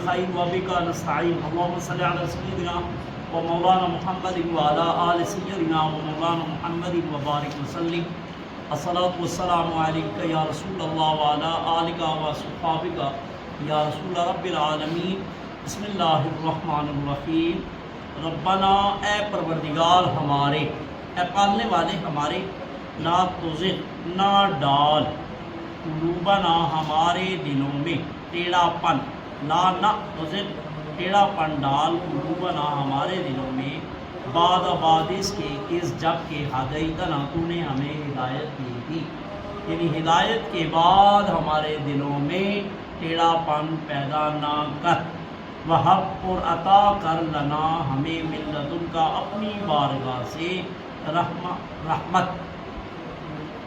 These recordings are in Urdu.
خیر و بک نستعین اللهم صل علی سیدنا و مولانا محمد و علی آل سیدنا و مولانا محمد و بارک وسلم الصلاۃ والسلام علیک یا رسول اللہ و علی آلک و صحابک یا رسول رب العالمین بسم اللہ الرحمن الرحیم ربنا اے پروردگار ہمارے، اے پالنے والے ہمارے، لا تزغ نہ ڈال قلوبنا ہمارے دلوں میں ٹیڑھا پن، لا نہ تزغ ٹیڑھا پن ڈال قلوبنا ہمارے دلوں میں بعد اس کے اس جب کہ ہدیتنا تو نے ہمیں ہدایت دی تھی، یعنی ہدایت کے بعد ہمارے دلوں میں ٹیڑھا پن پیدا نہ کر، وہب اور عطا کر لنا ہمیں من لدن کا اپنی بارگاہ سے رحمت،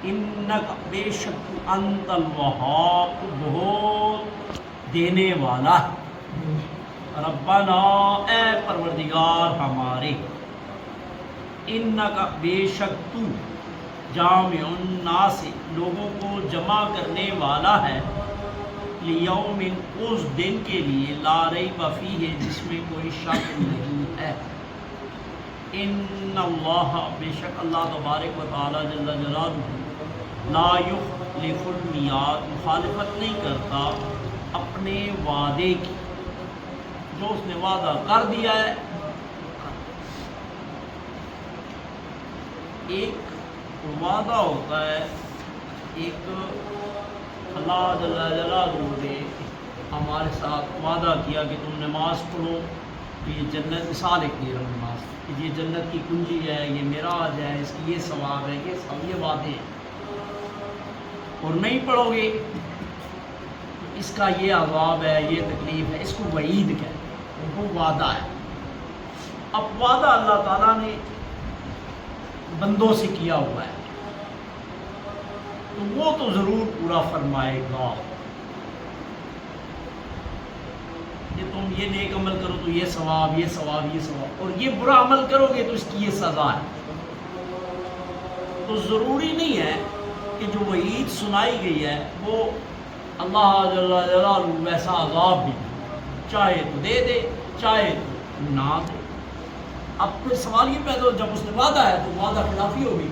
انک بے شک انت الوہاب بہت دینے والا ہے، ربنا اے پروردگار ہمارے، انک بے شک تو جامع الناس لوگوں کو جمع کرنے والا ہے، لیوم اس دن کے لیے لا ریب فیہ جس میں کوئی شک نہیں ہے، ان اللہ بے شک اللہ تبارک و تعالی جل جلالہ لا یخلف المیعاد مخالفت نہیں کرتا اپنے وعدے کی، جو اس نے وعدہ کر دیا ہے۔ ایک وعدہ ہوتا ہے، ایک اللہ جل جلالہ نے ہمارے ساتھ وعدہ کیا کہ تم نماز پڑھو تو یہ جنت، مثال ایک دے رہا ہوں نماز کہ یہ جنت کی کنجی ہے، یہ معراج ہے، اس کی یہ ثواب ہے، یہ سب یہ وعدے ہیں، اور نہیں پڑھو گے اس کا یہ عذاب ہے، یہ تکلیف ہے، اس کو وعید کہتے ہیں، وہ وعدہ ہے۔ اب وعدہ اللہ تعالیٰ نے بندوں سے کیا ہوا ہے تو وہ تو ضرور پورا فرمائے گا کہ تم یہ نیک عمل کرو تو یہ ثواب، یہ ثواب، یہ ثواب، اور یہ برا عمل کرو گے تو اس کی یہ سزا ہے۔ تو ضروری نہیں ہے کہ جو وعید سنائی گئی ہے وہ اللہ جل جلالہ ویسا عذاب بھی دے، چاہے تو دے دے چاہے تو نہ دے۔ اب پھر سوال یہ پیدا ہو جب اس نے وعدہ ہے تو وعدہ خلافی ہوگی،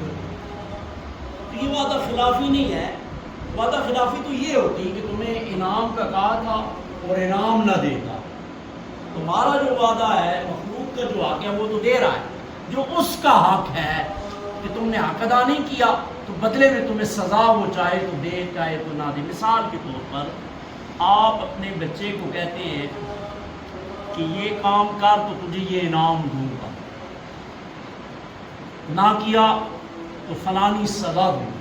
تو یہ وعدہ خلافی نہیں ہے، وعدہ خلافی تو یہ ہوتی کہ تمہیں انعام کا کہا تھا اور انعام نہ دیتا، تمہارا جو وعدہ ہے مخلوق کا جو حق ہے وہ تو دے رہا ہے، جو اس کا حق ہے کہ تم نے حق ادا نہیں کیا تو بدلے میں تمہیں سزا وہ چاہے تو دے چاہے تو نہ دے۔ مثال کے طور پر آپ اپنے بچے کو کہتے ہیں کہ یہ کام کر تو تجھے یہ انعام دوں گا، نہ کیا تو فلانی سزا دوں،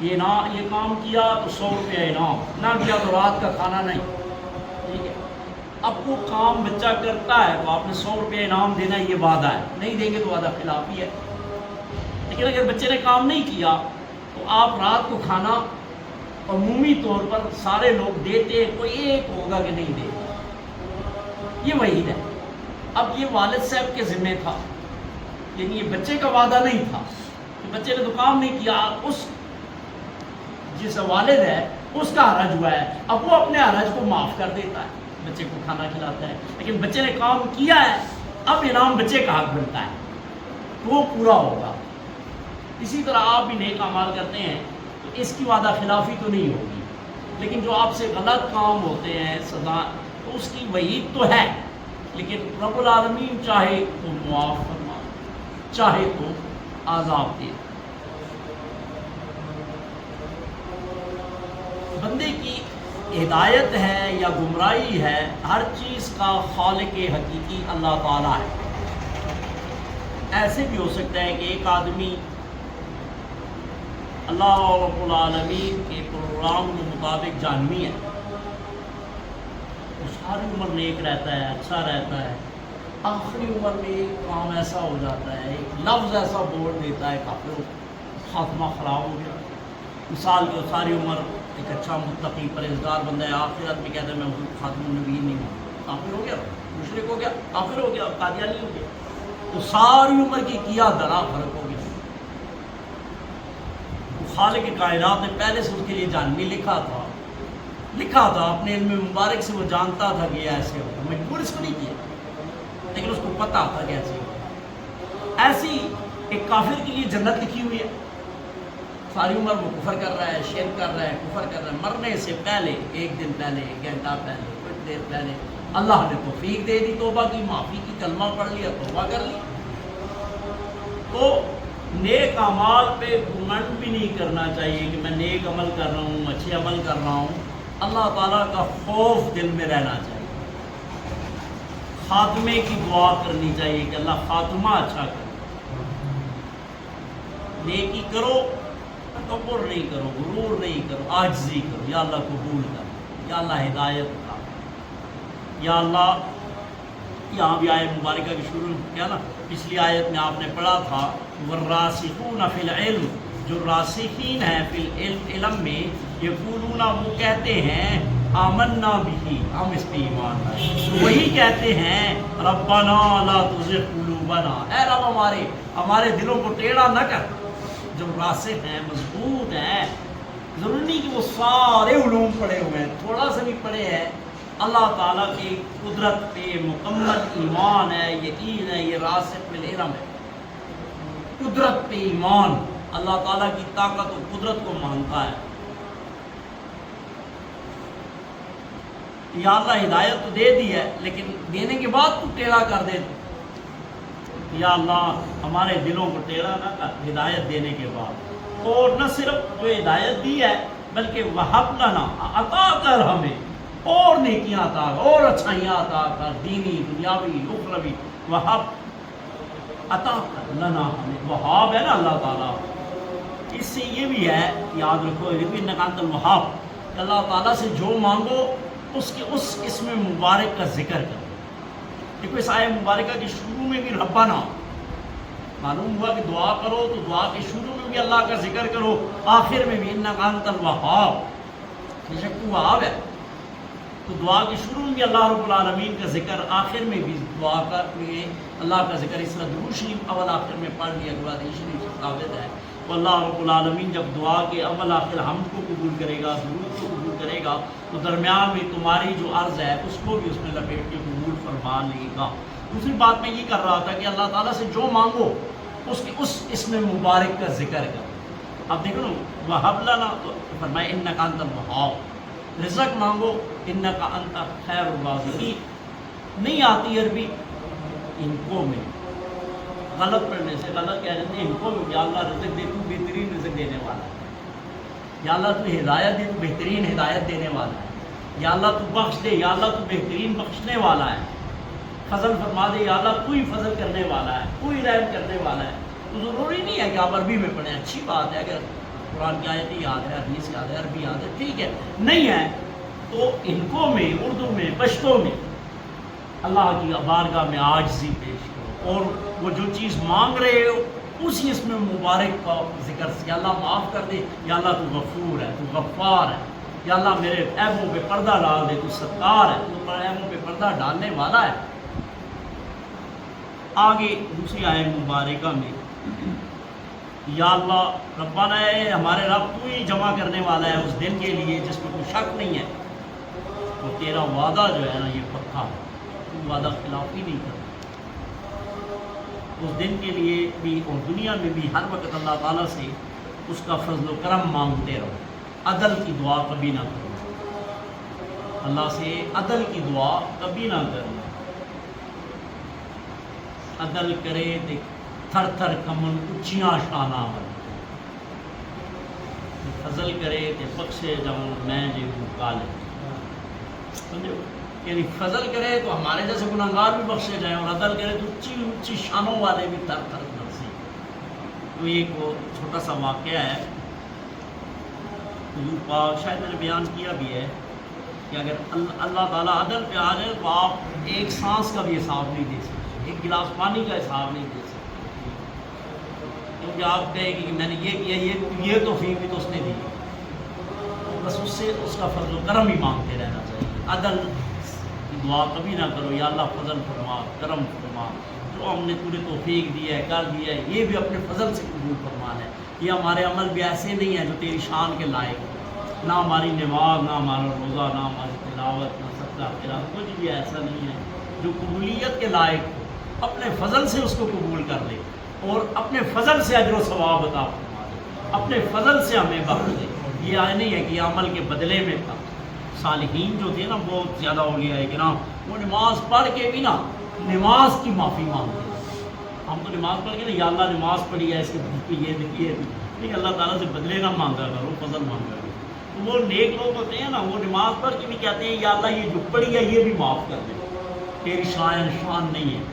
یہ کام کیا تو 100 روپیہ انعام، نہ کیا تو رات کا کھانا نہیں، ٹھیک ہے۔ اب وہ کام بچہ کرتا ہے تو آپ نے 100 روپیہ انعام دینا، یہ وعدہ ہے، نہیں دیں گے تو وعدہ خلافی ہے۔ لیکن اگر بچے نے کام نہیں کیا تو آپ رات کو کھانا عمومی طور پر سارے لوگ دیتے ہیں، کوئی ایک ہوگا کہ نہیں دے، یہ وعید ہے۔ اب یہ والد صاحب کے ذمہ تھا، یعنی یہ بچے کا وعدہ نہیں تھا کہ بچے نے تو کام نہیں کیا، اس جس والد ہے اس کا حرج ہوا ہے، اب وہ اپنے حرج کو معاف کر دیتا ہے، بچے کو کھانا کھلاتا ہے، لیکن بچے نے کام کیا ہے اب انعام بچے کا حق بنتا ہے تو وہ پورا ہوگا۔ اسی طرح آپ بھی نیک اعمال کرتے ہیں تو اس کی وعدہ خلافی تو نہیں ہوگی، لیکن جو آپ سے غلط کام ہوتے ہیں سزا تو اس کی وعید تو ہے، لیکن رب العالمین چاہے تو معاف فرما، چاہے تو عذاب دے۔ بندے کی ہدایت ہے یا گمراہی ہے، ہر چیز کا خالق حقیقی اللہ تعالیٰ ہے۔ ایسے بھی ہو سکتا ہے کہ ایک آدمی اللہ رب العالمین کے پروگرام کے مطابق جانوی ہے، وہ ساری عمر نیک رہتا ہے، اچھا رہتا ہے، آخری عمر میں ایک کام ایسا ہو جاتا ہے، ایک لفظ ایسا بول دیتا ہے کافر خاتمہ خراب ہو گیا۔ مثال کے ساری عمر ایک اچھا متقی پرہیزگار بندہ ہے، آخرت میں کہتا ہے میں خاتم النبیین نہیں ہوں، کافر ہو گیا، مشرک ہو گیا، کافر ہو گیا، قادیانی ہو گیا، تو ساری عمر کی کیا دھرا فرق ہو گیا۔ خالق کائنات نے پہلے سے اس کے لیے جہنمی لکھا تھا، لکھا تھا اپنے علم مبارک سے، وہ جانتا تھا کہ یہ ایسے ہوگا، مجبور اس کو نہیں کیا، لیکن اس کو پتا تھا کہ ایسے ہوگا۔ ایسی ایک کافر کے لیے جنت لکھی ہوئی ہے، ساری عمر وہ کفر کر رہا ہے، شرک کر رہا ہے، کفر کر رہا ہے، مرنے سے پہلے، ایک دن پہلے، ایک گھنٹہ پہلے، کچھ دیر پہلے اللہ نے توفیق دے دی، توبہ کی، معافی کی، کلمہ پڑھ لیا، توبہ کر لی۔ تو نیک اعمال پہ گھمنڈ بھی نہیں کرنا چاہیے کہ میں نیک عمل کر رہا ہوں، اچھے عمل کر رہا ہوں، اللہ تعالیٰ کا خوف دل میں رہنا چاہیے، خاتمے کی دعا کرنی چاہیے کہ اللہ خاتمہ اچھا کرے، نیکی کرو، تکبر نہیں کرو، غرور نہیں کرو، عاجزی کرو، یا اللہ قبول کر، یا اللہ ہدایت کا، یا اللہ۔ یہاں بھی آیت مبارکہ کی شروع کیا نا، پچھلی آیت میں آپ نے پڑھا تھا والراسخون فی العلم، جو راسخین ہیں فی العلم، علم میں، یقولون، وہ کہتے ہیں آمنا بھی، ہم اس پہ ایمان لائے، وہی کہتے ہیں ربنا لا تزغ قلوبنا، اے رب ہمارے دلوں کو ٹیڑھا نہ کر۔ جو راسخ ہیں، مضبوط ہیں، ضروری نہیں کہ وہ سارے علوم پڑھے ہوئے ہیں، تھوڑا سا بھی پڑھے ہیں، اللہ تعالیٰ کی قدرت پہ مکمل ایمان ہے، یقین ہے، یہ راسخ بالعلم ہے، قدرت پہ ایمان، اللہ تعالیٰ کی طاقت و قدرت کو مانتا ہے۔ یا اللہ ہدایت تو دے دی ہے، لیکن دینے کے بعد تو ٹیڑھا کر دے، یا اللہ ہمارے دلوں کو ٹیڑھا نہ کر ہدایت دینے کے بعد، اور نہ صرف جو ہدایت دی ہے بلکہ وہب لنا، عطا کر ہمیں اور نیکیاں عطا کر، اور اچھائیاں عطا کر، دینی، دنیاوی، اخروی، وہب عطا کر لنا ہمیں، وہاب ہے نا اللہ تعالیٰ۔ اس سے یہ بھی ہے، یاد رکھو انک انت الوہاب، کہ اللہ تعالیٰ سے جو مانگو اس کے اس اسم مبارک کا ذکر کرو۔ دیکھو اس آیت مبارکہ کے شروع میں بھی ربنا، معلوم ہوا کہ دعا کرو تو دعا کے شروع میں بھی اللہ کا ذکر کرو، آخر میں بھی انک انت الوہاب، بے شک تو وہاب ہے، تو دعا کے شروع میں بھی اللہ رب العالمین کا ذکر، آخر میں بھی دعا کا لیے اللہ کا ذکر، اس طرح درود شریف اول آخر میں پڑھ لیا، حدیث شریف سے ثابت ہے، تو اللہ رب العالمین جب دعا کے اول آخر حمد کو قبول کرے گا، درود کو قبول کرے گا، تو درمیان میں تمہاری جو عرض ہے اس کو بھی اس میں لپیٹ کے قبول فرما لے گا۔ دوسری بات میں یہ کر رہا تھا کہ اللہ تعالیٰ سے جو مانگو اس کے اس اسم مبارک کا ذکر کرو۔ اب دیکھو نا وہب لنا، تو فرمایا انک انت الوہاب، رزق مانگو انک انت خیر الرازقین، نہیں آتی عربی ان کو میں، غلط پڑھنے سے غلط کہہ دیتے ہیں ان کو میں، یا اللہ رزق دے تو بہترین رزق دینے والا ہے، یا اللہ تو ہدایت دے تو بہترین ہدایت دینے والا ہے، یا اللہ تو بخش دے، یا اللہ تو بہترین بخشنے والا ہے، فضل فرما دے، یا اللہ تو ہی فضل کرنے والا ہے، تو ہی رحم کرنے والا ہے۔ تو ضروری نہیں ہے کہ آپ عربی میں پڑھیں، اچھی بات ہے اگر قرآن کی آیتیں یاد ہے، حدیث یاد ہے، عربی یاد ہے، ٹھیک ہے، نہیں ہے تو ان کو میں، اردو میں، پشتو میں اللہ کی بارگاہ میں عاجزی پیش کرو، اور وہ جو چیز مانگ رہے ہو اسی اسم مبارک کا ذکر سے، یا اللہ معاف کر دے، یا اللہ تو غفور ہے، تو غفار ہے، یا اللہ میرے عیبوں پہ پردہ ڈال دے، تو ستار ہے، تو عیبوں پہ پردہ ڈالنے والا ہے۔ آگے دوسری آیت مبارکہ میں یا اللہ ربنا، ہے ہمارے رب تو ہی جمع کرنے والا ہے اس دن کے لیے جس میں کوئی شک نہیں ہے، تو تیرا وعدہ جو ہے نا یہ پکا ہے، تو وعدہ خلافی نہیں کرتا، اس دن کے لیے بھی اور دنیا میں بھی ہر وقت اللہ تعالیٰ سے اس کا فضل و کرم مانگتے رہو، عدل کی دعا کبھی نہ کرو، اللہ سے عدل کی دعا کبھی نہ کرو، عدل کرے تے تھر تھر کمن اچیاں شانہ بن، فضل کرے تے بخشے جاؤں میں جے کالے، سمجھو، یعنی فضل کرے تو ہمارے جیسے گناہگار بھی بخشے جائیں، اور عدل کرے تو اچھی اچھی شانوں والے بھی تھر تھر برسیں۔ تو ایک وہ چھوٹا سا واقعہ ہے، حضور پاک شاید میں نے بیان کیا بھی ہے کہ اگر اللہ تعالیٰ عدل پہ آ جائے تو آپ ایک سانس کا بھی حساب نہیں دے سکتے، ایک گلاس پانی کا حساب نہیں دے سکتے، کیونکہ آپ کہیں کہ میں نے یہ کیا، یہ توفیق بھی تو اس نے دی، بس اس سے اس کا فضل و کرم ہی مانگتے رہنا چاہیے، عدل کی دعا کبھی نہ کرو، یا اللہ فضل فرما، کرم فرما، جو ہم نے پورے توفیق دی ہے، کر دیا ہے، یہ بھی اپنے فضل سے قبول فرمانا ہے، یہ ہمارے عمل بھی ایسے نہیں ہیں جو تیری شان کے لائق، نہ ہماری نماز، نہ ہمارا روزہ، نہ ہماری تلاوت، نہ صدقہ خیرات، کچھ بھی ایسا نہیں ہے جو قبولیت کے لائق ہو۔ اپنے فضل سے اس کو قبول کر لے اور اپنے فضل سے اجر و ثواب عطا فرما دے، اپنے فضل سے ہمیں بخش دے۔ یہ آئے نہیں ہے کہ عمل کے بدلے میں تھا۔ صالحین جو تھے نا، بہت زیادہ اولیاء کرام، وہ نماز پڑھ کے بھی نا نماز کی معافی مانگتے ہیں۔ ہم تو نماز پڑھ کے نا، یا اللہ نماز پڑھی ہے، اس کے دل پہ یہ دیکھیے، نہیں اللہ تعالیٰ سے بدلے نہ مانگا کرو، فضل مانگا کرو۔ تو وہ نیک لوگ ہوتے ہیں نا، وہ نماز پڑھ کے بھی کہتے ہیں یا اللہ یہ جو پڑھی ہے یہ بھی معاف کر دے، تیری شان نہیں ہے۔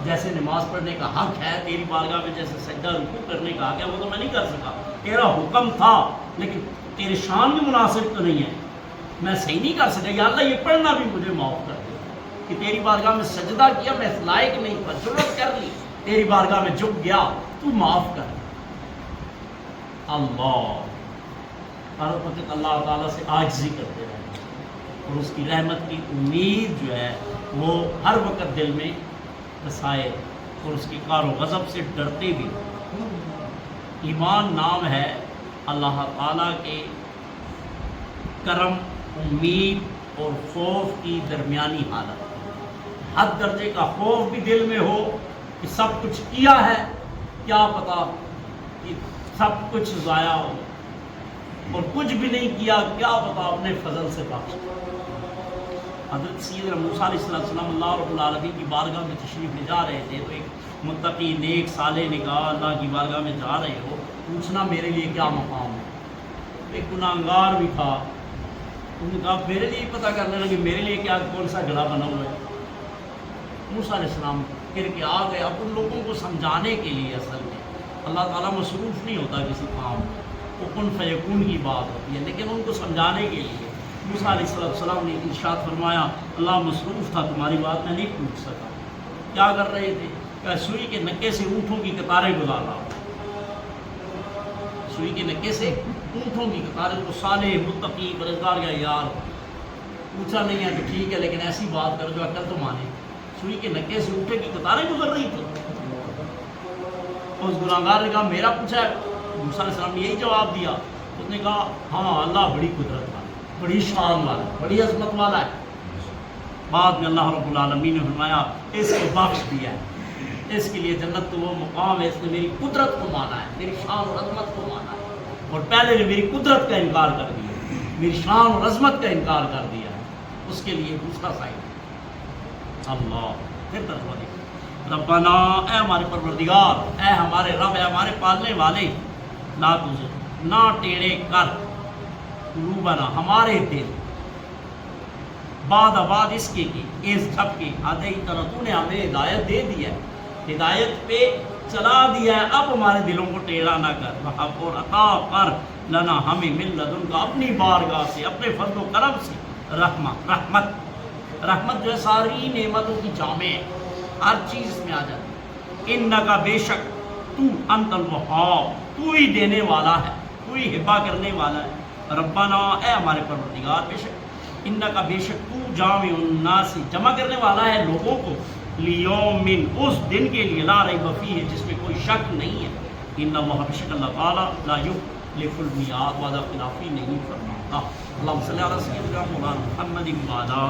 جیسے نماز پڑھنے کا حق ہے تیری بارگاہ میں، جیسے سجدہ رکوع کرنے کا حق ہے، وہ تو میں نہیں کر سکا، تیرا حکم تھا لیکن تیرے شان بھی مناسب تو نہیں ہے، میں صحیح نہیں کر سکا، یا اللہ یہ پڑھنا بھی مجھے معاف کر دے کہ تیری بارگاہ میں سجدہ کیا، میں اس لائق نہیں تھا، جرات کر لی، تیری بارگاہ میں جھک گیا، تو معاف کر۔ اللہ ہر وقت اللہ تعالیٰ سے عاجزی کرتے رہے اور اس کی رحمت کی امید جو ہے وہ ہر وقت دل میں بسائے، اور اس کی قہر و غضب سے ڈرتے بھی۔ ایمان نام ہے اللہ تعالیٰ کے کرم، امید اور خوف کی درمیانی حالت۔ حد درجے کا خوف بھی دل میں ہو کہ سب کچھ کیا ہے، کیا پتا کہ سب کچھ ضائع ہو، اور کچھ بھی نہیں کیا، کیا پتا اپنے فضل سے بخش۔ حضرت سیدنا موسیٰ علیہ السلام اللہ رب العالمین کی بارگاہ میں تشریف لے جا رہے تھے، تو ایک متقی نیک صالح نے کہا اللہ کی بارگاہ میں جا رہے ہو، پوچھنا میرے لیے کیا مقام ہے۔ ایک گناہگار بھی تھا، انہوں نے کہا میرے لیے پتہ کرنے لگے میرے لیے کیا کون سا گڑھا بنا ہوا ہے۔ موسیٰ علیہ السلام پھر کے آ گئے، اب ان لوگوں کو سمجھانے کے لیے، اصل میں اللہ تعالیٰ مصروف نہیں ہوتا کسی کام، وہ کن فیکون کی بات ہوتی ہے، لیکن ان کو سمجھانے کے لیے موسیٰ علیہ السلام نے ارشاد فرمایا اللہ مصروف تھا، تمہاری بات میں نہیں پوچھ سکا۔ کیا کر رہے تھے؟ کہ سوئی کے نکے سے اونٹوں کی قطاریں گزارا، سوئی کے نکے سے اونٹوں کی قطاریں، کو صالح متقی پرہیزگار گیا یار پوچھا نہیں ہے تو ٹھیک ہے، لیکن ایسی بات کر جو عقل تو مانے۔ سوئی کے نکے سے اونٹے کی قطاریں گزر رہی تھی، اس گناہگار نے کہا میرا پوچھا ہے؟ موسیٰ علیہ السلام نے یہی جواب دیا۔ اس نے کہا ہاں اللہ بڑی قدرت والا، بڑی شان والا، بڑی عظمت والا ہے۔ بعد میں اللہ رب العالمین نے فرمایا اس کو بخش دیا ہے، اس کے لیے جنت تو وہ مقام ہے، اس نے میری قدرت کو مانا ہے، میری شان اور عظمت کو مانا ہے، اور پہلے نے میری قدرت کا انکار کر دیا، میری شان اور عظمت کا انکار کر دیا ہے، اس کے لیے دوسرا سائن۔ اللہ پھر ترجمہ دیکھیں، ربنا اے ہمارے پروردگار، اے ہمارے رب، اے ہمارے پالنے والے، لا تزغ نہ ٹیڑے کر قلوبنا ہمارے دل، بعد اس کے اس جب کے ہدیتنا تو نے ہمیں ہدایت دے دی ہے، ہدایت پہ چلا دیا ہے، اب ہمارے دلوں کو ٹیڑھا نہ کر، اور عطا کر لنا ہمیں من لدن کا اپنی بارگاہ سے، اپنے فضل و کرم سے، رحمت جو ہے ساری نعمتوں کی جامع ہے، ہر چیز اس میں آ جاتی ہے۔ انکا بے شک تو انت الوہاب، تو ہی دینے والا ہے، تو ہی ہبہ کرنے والا ہے۔ ربنا اے ہمارے پروردگار، بے شک انکا بے شک تو جامع الناس، جمع کرنے والا ہے لوگوں کو، لیومن اس دن کے لیے، لا ریب فیہ جس میں کوئی شک نہیں ہے، ان اللہ بے شک اللہ تعالیٰ لا یخلف المیعاد، وعدہ خلافی نہیں فرماتا۔ اللہم صلی علی سیدنا مولانا محمد وعلی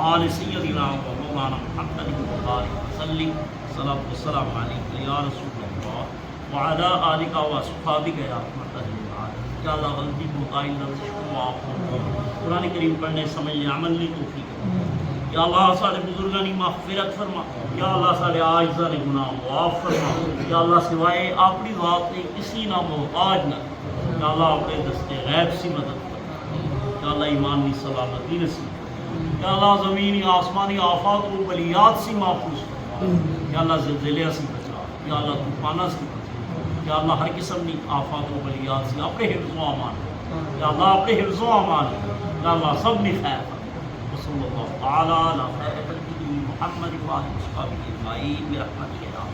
آل سیدنا مولانا محمد وبارک وسلم، صلاۃ والسلام علیک یا رسول اللہ وعلی آلک واصحابک یا رحمۃ للعالمین۔ یا اللہ غلطی کوتاہی لفظ کو معاف فرما، قرآن کریم پڑھنے سمجھنے عمل کی توفیق۔ یا اللہ سارے بزرگانی مغفرت فرما، یا اللہ سارے عاجزاں نے گناہ معاف فرما، یا اللہ سوائے اپنی ذات نے کسی نہ محتاج نہ، یا اللہ اپنے دستے غیب سی مدد کر، یا اللہ ایمانی سلامتی نصیب، یا اللہ زمینی آسمانی آفات و بلیات سے محفوظ فرما، یا اللہ زلزلے سے بچا، یا اللہ طوفانہ سے بچا، یا اللہ ہر قسم کی آفات و بلیات سے اپنے حفظ و امان، یا اللہ اپنے حفظ و امان، یا اللہ سب نے خیر فرما، صلی اللہ تعالیٰ علی خیر خلقہ محمد وعلی آلہ وصحبہ اجمعین برحمتک یا